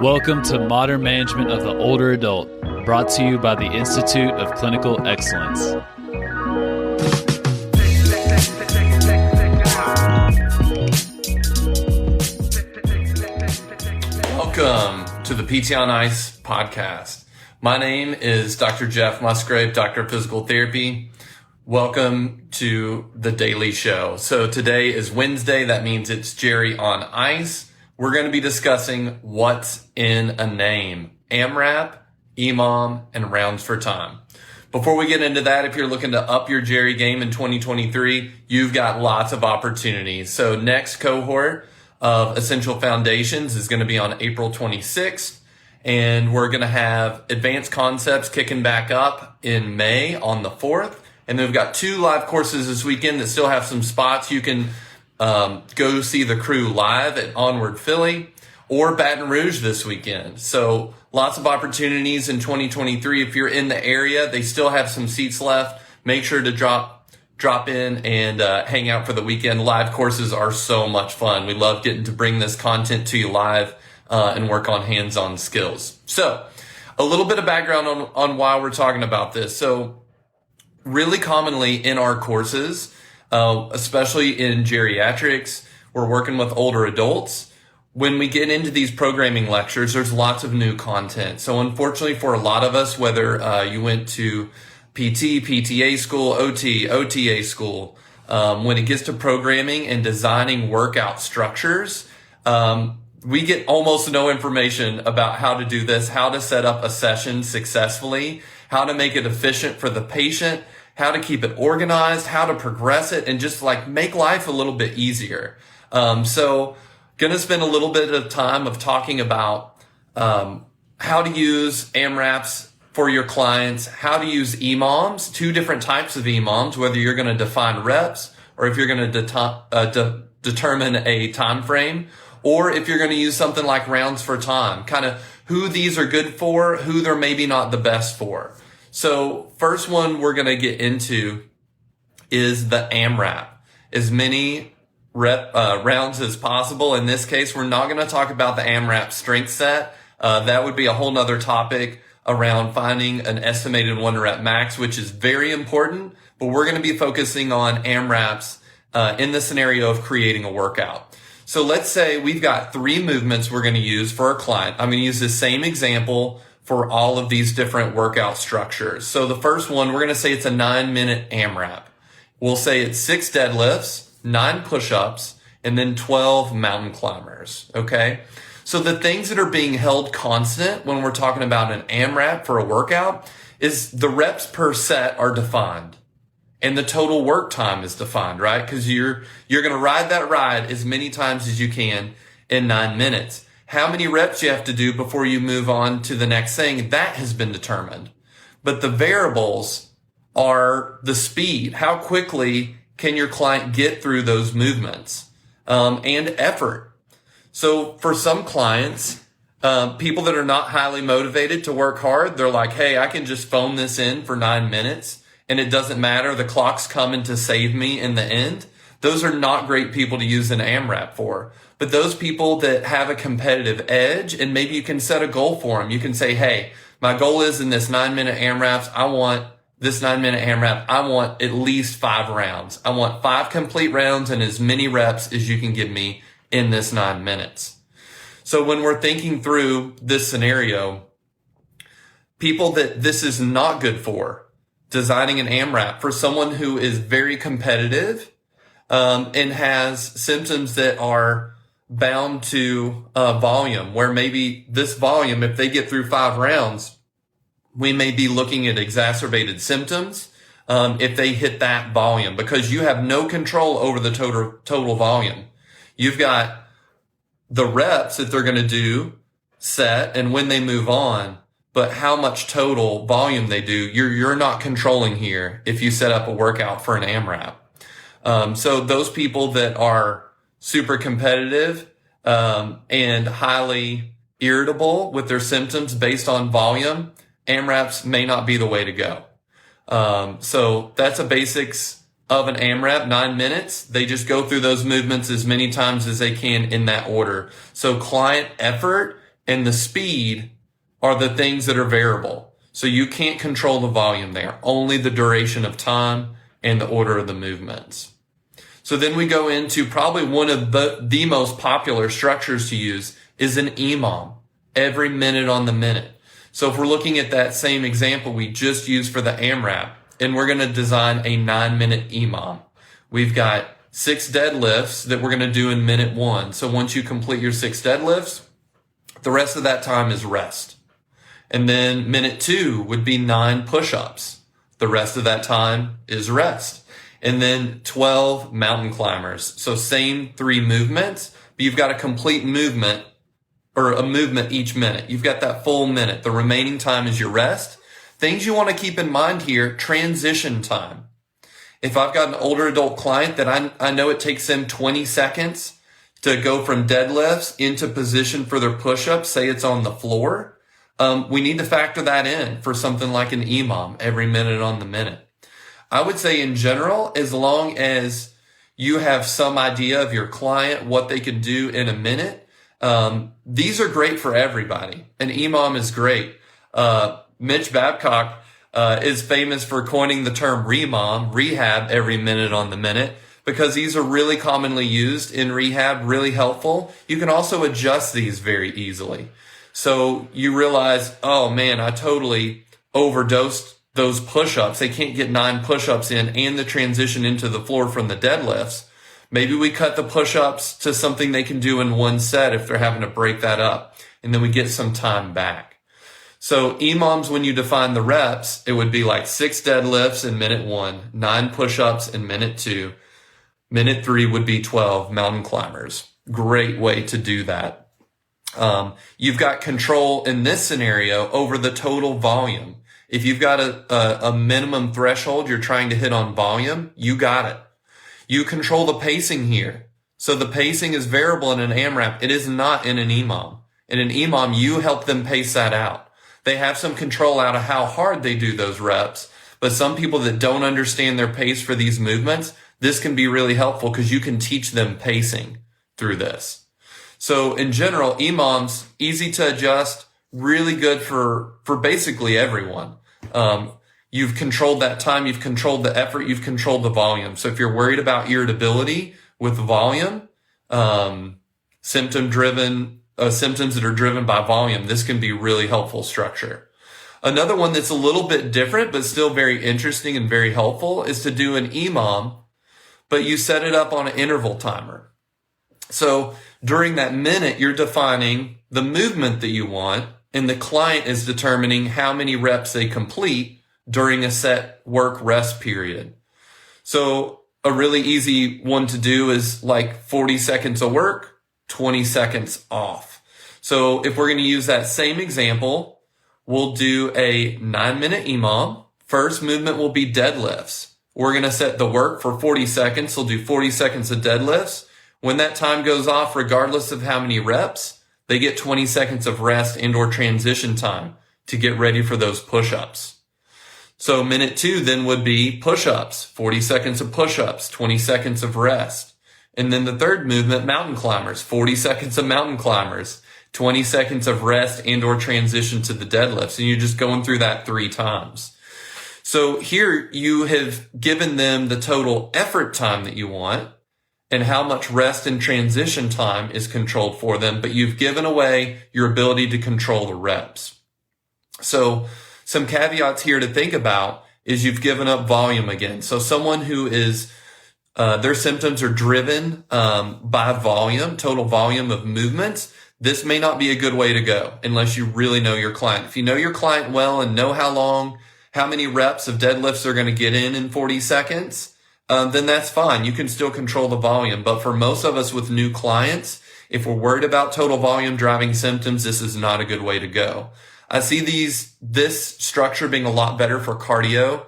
Welcome to Modern Management of the Older Adult, brought to you by the Institute of Clinical Excellence. Welcome to the PT on Ice podcast. My name is Dr. Jeff Musgrave, Doctor of Physical Therapy. Welcome to the Daily Show. So today is Wednesday. That means it's Jerry on Ice. We're going to be discussing what's in a name, AMRAP, EMOM, and rounds for time. Before we get into that, if you're looking to up your Jerry game in 2023, you've got lots of opportunities. So next cohort of Essential Foundations is going to be on April 26th. And we're going to have Advanced Concepts kicking back up in May on the 4th. And then we've got 2 live courses this weekend that still have some spots. You can go see the crew live at Onward Philly or Baton Rouge this weekend. So lots of opportunities in 2023. If you're in the area, they still have some seats left. Make sure to drop in and hang out for the weekend. Live courses are so much fun. We love getting to bring this content to you live and work on hands-on skills. So a little bit of background on why we're talking about this. So really commonly in our courses, especially in geriatrics, we're working with older adults. When we get into these programming lectures, there's lots of new content. So unfortunately for a lot of us, whether you went to PT, PTA school, OT, OTA school, when it gets to programming and designing workout structures, we get almost no information about how to do this, how to set up a session successfully, how to make it efficient for the patient, how to keep it organized, how to progress it, and just like make life a little bit easier. So gonna spend a little bit of time of talking about how to use AMRAPs for your clients, how to use EMOMs, 2 different types of EMOMs, whether you're gonna define reps or if you're gonna determine a time frame, or if you're gonna use something like rounds for time, kind of who these are good for, who they're maybe not the best for. So first one we're going to get into is the AMRAP. As many rounds as possible. In this case, we're not going to talk about the AMRAP strength set. That would be a whole nother topic around finding an estimated 1 rep max, which is very important. But we're going to be focusing on AMRAPs in the scenario of creating a workout. So let's say we've got 3 movements we're going to use for our client. I'm going to use the same example for all of these different workout structures. So the first one, we're going to say it's a 9-minute AMRAP. We'll say it's 6 deadlifts, 9 push-ups, and then 12 mountain climbers. Okay. So the things that are being held constant when we're talking about an AMRAP for a workout is the reps per set are defined and the total work time is defined, right? Because you're going to ride that ride as many times as you can in 9 minutes. How many reps you have to do before you move on to the next thing, that has been determined. But the variables are the speed. How quickly can your client get through those movements, and effort. So for some clients, people that are not highly motivated to work hard, they're like, hey, I can just phone this in for 9 minutes and it doesn't matter. The clock's coming to save me in the end. Those are not great people to use an AMRAP for. But those people that have a competitive edge, and maybe you can set a goal for them. You can say, hey, my goal is in this 9-minute AMRAPs, I want at least 5 rounds. I want 5 complete rounds and as many reps as you can give me in this 9 minutes. So when we're thinking through this scenario, people that this is not good for, designing an AMRAP for someone who is very competitive, and has symptoms that are bound to volume, where maybe this volume, if they get through 5 rounds, we may be looking at exacerbated symptoms if they hit that volume, because you have no control over the total volume. You've got the reps that they're going to do set and when they move on, but how much total volume they do, you're not controlling here if you set up a workout for an AMRAP. So those people that are super competitive, and highly irritable with their symptoms based on volume, AMRAPs may not be the way to go. So that's a basics of an AMRAP, 9 minutes. They just go through those movements as many times as they can in that order. So client effort and the speed are the things that are variable. So you can't control the volume there, only the duration of time and the order of the movements. So then we go into probably one of the most popular structures to use is an EMOM, every minute on the minute. So if we're looking at that same example we just used for the AMRAP, and we're going to design a 9-minute EMOM. We've got 6 deadlifts that we're going to do in minute 1. So once you complete your 6 deadlifts, the rest of that time is rest. And then minute 2 would be 9 push-ups. The rest of that time is rest. And then 12 mountain climbers. So same 3 movements, but you've got a complete movement or a movement each minute. You've got that full minute. The remaining time is your rest. Things you want to keep in mind here, transition time. If I've got an older adult client that I know it takes them 20 seconds to go from deadlifts into position for their push-ups, say it's on the floor, we need to factor that in for something like an EMOM, every minute on the minute. I would say in general, as long as you have some idea of your client, what they can do in a minute, these are great for everybody. An EMOM is great. Mitch Babcock is famous for coining the term REMOM, rehab every minute on the minute, because these are really commonly used in rehab, really helpful. You can also adjust these very easily. So you realize, oh man, I totally overdosed those push-ups. They can't get 9 push-ups in and the transition into the floor from the deadlifts. Maybe we cut the push-ups to something they can do in one set if they're having to break that up, and then we get some time back. So EMOMs, when you define the reps, it would be like 6 deadlifts in minute 1, 9 push-ups in minute 2. Minute 3 would be 12 mountain climbers. Great way to do that. You've got control in this scenario over the total volume. If you've got a minimum threshold you're trying to hit on volume, you got it. You control the pacing here. So the pacing is variable in an AMRAP. It is not in an EMOM. In an EMOM, you help them pace that out. They have some control out of how hard they do those reps, but some people that don't understand their pace for these movements, this can be really helpful because you can teach them pacing through this. So in general, EMOMs, easy to adjust, really good for basically everyone. You've controlled that time, you've controlled the effort, you've controlled the volume. So if you're worried about irritability with volume, symptoms that are driven by volume, this can be really helpful structure. Another one that's a little bit different, but still very interesting and very helpful is to do an EMOM, but you set it up on an interval timer. So during that minute, you're defining the movement that you want, and the client is determining how many reps they complete during a set work rest period. So a really easy one to do is like 40 seconds of work, 20 seconds off. So if we're going to use that same example, we'll do a 9-minute EMOM. First movement will be deadlifts. We're going to set the work for 40 seconds. We'll do 40 seconds of deadlifts. When that time goes off, regardless of how many reps, they get 20 seconds of rest and or transition time to get ready for those push-ups. So minute 2 then would be push-ups, 40 seconds of push-ups, 20 seconds of rest. And then the third movement, mountain climbers, 40 seconds of mountain climbers, 20 seconds of rest and or transition to the deadlifts. And you're just going through that 3 times. So here you have given them the total effort time that you want and how much rest and transition time is controlled for them, but you've given away your ability to control the reps. So some caveats here to think about is you've given up volume again. So someone who is, their symptoms are driven by volume, total volume of movements, this may not be a good way to go unless you really know your client. If you know your client well and know how many reps of deadlifts they're going to get in 40 seconds, then that's fine. You can still control the volume. But for most of us with new clients, if we're worried about total volume driving symptoms, this is not a good way to go. I see this structure being a lot better for cardio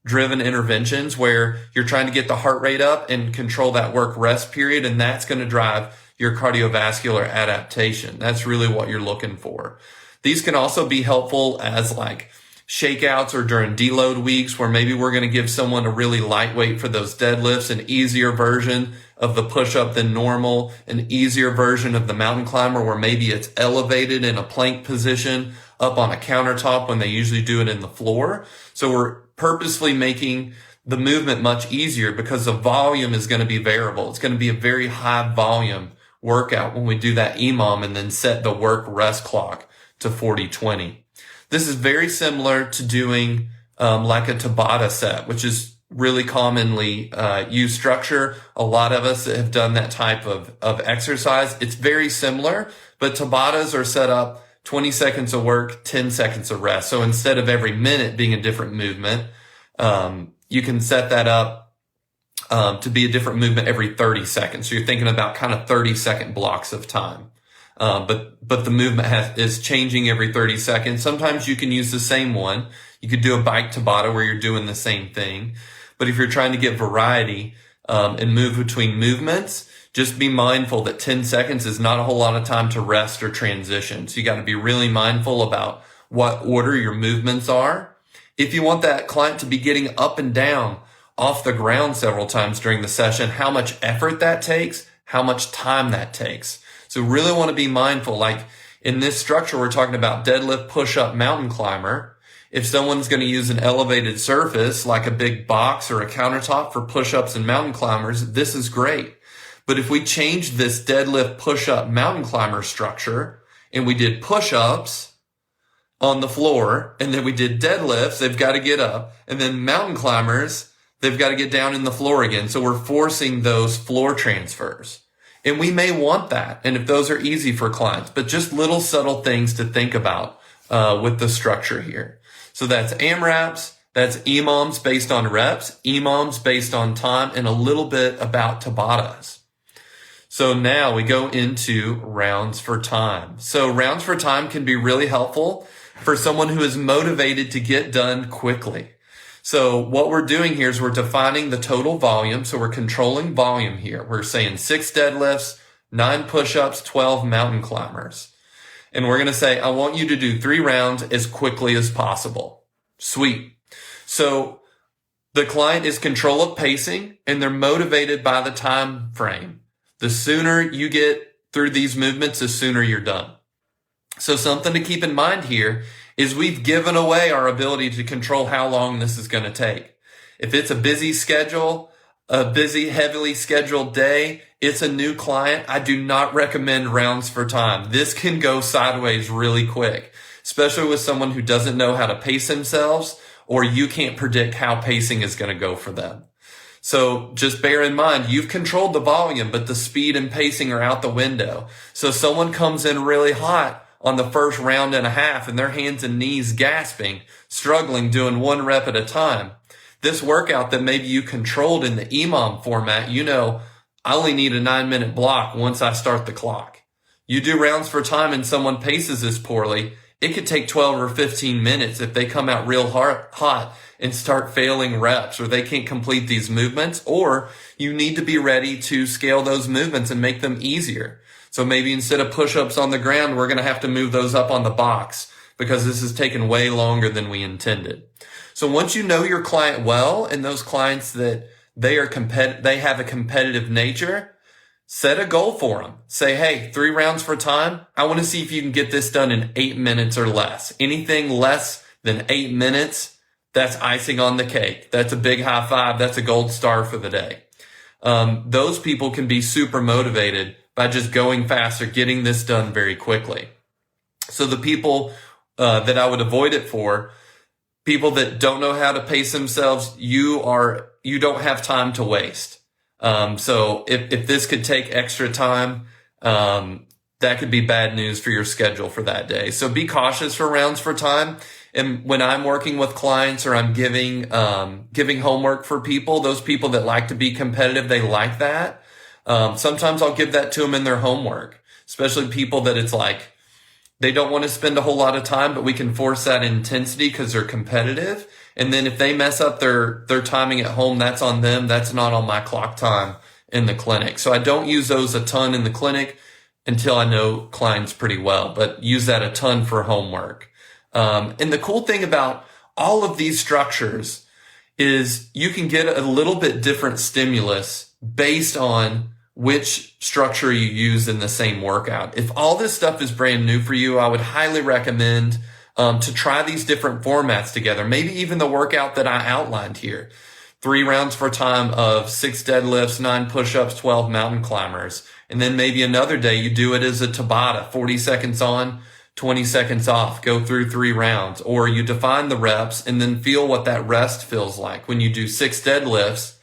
driven interventions where you're trying to get the heart rate up and control that work rest period, and that's going to drive your cardiovascular adaptation. That's really what you're looking for. These can also be helpful as like shakeouts or during deload weeks where maybe we're going to give someone a really lightweight for those deadlifts, an easier version of the push-up than normal, an easier version of the mountain climber where maybe it's elevated in a plank position up on a countertop when they usually do it in the floor. So we're purposely making the movement much easier because the volume is going to be variable. It's going to be a very high volume workout when we do that EMOM and then set the work rest clock to 40-20. This is very similar to doing like a Tabata set, which is really commonly used structure. A lot of us have done that type of exercise. It's very similar, but Tabatas are set up 20 seconds of work, 10 seconds of rest. So instead of every minute being a different movement, you can set that up to be a different movement every 30 seconds. So you're thinking about kind of 30-second blocks of time. But the movement is changing every 30 seconds. Sometimes you can use the same one. You could do a bike Tabata where you're doing the same thing. But if you're trying to get variety, and move between movements, just be mindful that 10 seconds is not a whole lot of time to rest or transition. So you got to be really mindful about what order your movements are. If you want that client to be getting up and down off the ground several times during the session, how much effort that takes, how much time that takes. So really want to be mindful. Like in this structure, we're talking about deadlift, push-up, mountain climber. If someone's going to use an elevated surface like a big box or a countertop for push-ups and mountain climbers, this is great. But if we change this deadlift, push-up, mountain climber structure and we did push-ups on the floor and then we did deadlifts, they've got to get up, and then mountain climbers, they've got to get down in the floor again. So we're forcing those floor transfers. And we may want that. And if those are easy for clients, but just little subtle things to think about with the structure here. So that's AMRAPs, that's EMOMs based on reps, EMOMs based on time, and a little bit about Tabatas. So now we go into rounds for time. So rounds for time can be really helpful for someone who is motivated to get done quickly. So what we're doing here is we're defining the total volume. So we're controlling volume here. We're saying 6 deadlifts, 9 push-ups, 12 mountain climbers. And we're going to say, I want you to do 3 rounds as quickly as possible. Sweet. So the client is control of pacing and they're motivated by the time frame. The sooner you get through these movements, the sooner you're done. So something to keep in mind here is we've given away our ability to control how long this is going to take. If it's a busy schedule, a busy, heavily scheduled day, it's a new client, I do not recommend rounds for time. This can go sideways really quick, especially with someone who doesn't know how to pace themselves, or you can't predict how pacing is going to go for them. So just bear in mind, you've controlled the volume, but the speed and pacing are out the window. So someone comes in really hot on the first round and a half and their hands and knees gasping, struggling, doing 1 rep at a time. This workout that maybe you controlled in the EMOM format, you know, I only need a 9-minute block once I start the clock. You do rounds for time and someone paces this poorly, it could take 12 or 15 minutes if they come out real hot and start failing reps, or they can't complete these movements, or you need to be ready to scale those movements and make them easier. So maybe instead of push-ups on the ground, we're going to have to move those up on the box because this has taken way longer than we intended. So once you know your client well and those clients that they have a competitive nature, set a goal for them. Say, hey, 3 rounds for time. I want to see if you can get this done in 8 minutes or less. Anything less than 8 minutes, that's icing on the cake. That's a big high five. That's a gold star for the day. Those people can be super motivated by just going faster, getting this done very quickly. So the people that I would avoid it for, people that don't know how to pace themselves, you don't have time to waste. So if this could take extra time, that could be bad news for your schedule for that day. So be cautious for rounds for time. And when I'm working with clients or I'm giving homework for people, those people that like to be competitive, they like that. Sometimes I'll give that to them in their homework, especially people that it's like, they don't want to spend a whole lot of time, but we can force that intensity because they're competitive. And then if they mess up their timing at home, that's on them. That's not on my clock time in the clinic. So I don't use those a ton in the clinic until I know clients pretty well, but use that a ton for homework. And the cool thing about all of these structures is you can get a little bit different stimulus based on which structure you use in the same workout. If all this stuff is brand new for you, I would highly recommend to try these different formats together. Maybe even the workout that I outlined here. 3 rounds for time of 6 deadlifts, 9 push-ups, 12 mountain climbers. And then maybe another day you do it as a Tabata, 40 seconds on, 20 seconds off, go through 3 rounds. Or you define the reps and then feel what that rest feels like when you do 6 deadlifts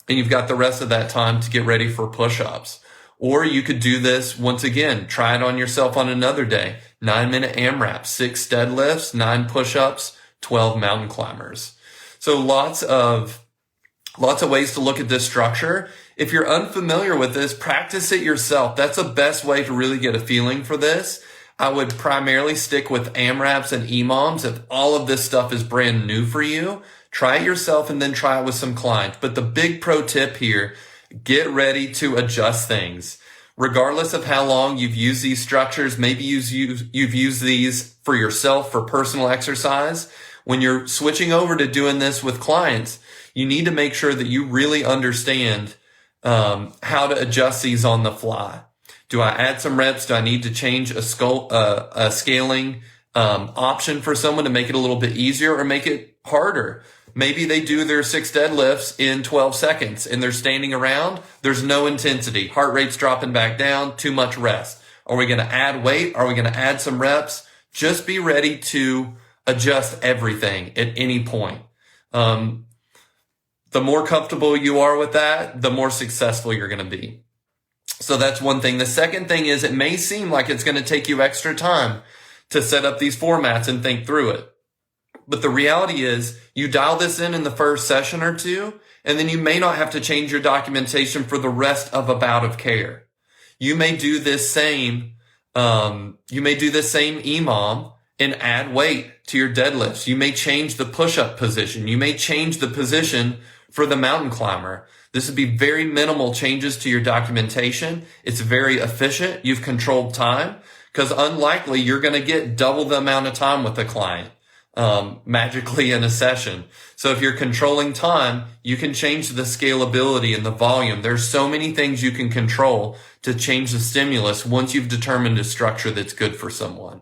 and you've got the rest of that time to get ready for push-ups. Or you could do this once again, try it on yourself on another day. 9-minute AMRAP, 6 deadlifts, 9 push-ups, 12 mountain climbers. So lots of ways to look at this structure. If you're unfamiliar with this, practice it yourself. That's the best way to really get a feeling for this. I would primarily stick with AMRAPs and EMOMs. If all of this stuff is brand new for you, try it yourself and then try it with some clients. But the big pro tip here, get ready to adjust things. Regardless of how long you've used these structures, maybe you've used these for yourself for personal exercise. When you're switching over to doing this with clients, you need to make sure that you really understand how to adjust these on the fly. Do I add some reps? Do I need to change a scaling option for someone to make it a little bit easier or make it harder? Maybe they do their 6 deadlifts in 12 seconds and they're standing around. There's no intensity. Heart rate's dropping back down. Too much rest. Are we going to add weight? Are we going to add some reps? Just be ready to adjust everything at any point. The more comfortable you are with that, the more successful you're going to be. So that's one thing. The second thing is it may seem like it's going to take you extra time to set up these formats and think through it. But the reality is you dial this in the first session or two, and then you may not have to change your documentation for the rest of a bout of care. You may do this same EMOM and add weight to your deadlifts. You may change the push-up position. You may change the position for the mountain climber. This would be very minimal changes to your documentation. It's very efficient. You've controlled time because unlikely you're going to get double the amount of time with the client magically in a session. So if you're controlling time, you can change the scalability and the volume. There's so many things you can control to change the stimulus once you've determined a structure that's good for someone.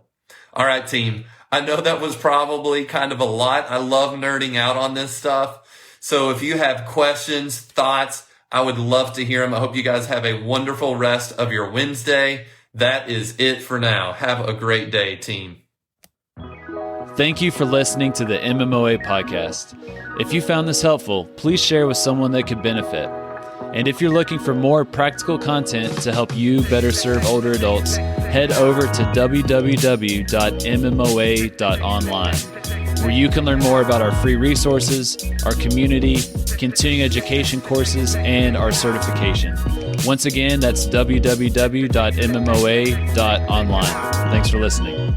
All right, team. I know that was probably kind of a lot. I love nerding out on this stuff. So if you have questions, thoughts, I would love to hear them. I hope you guys have a wonderful rest of your Wednesday. That is it for now. Have a great day, team. Thank you for listening to the MMOA podcast. If you found this helpful, please share with someone that could benefit. And if you're looking for more practical content to help you better serve older adults, head over to www.mmoa.online, where you can learn more about our free resources, our community, continuing education courses, and our certification. Once again, that's www.mmoa.online. Thanks for listening.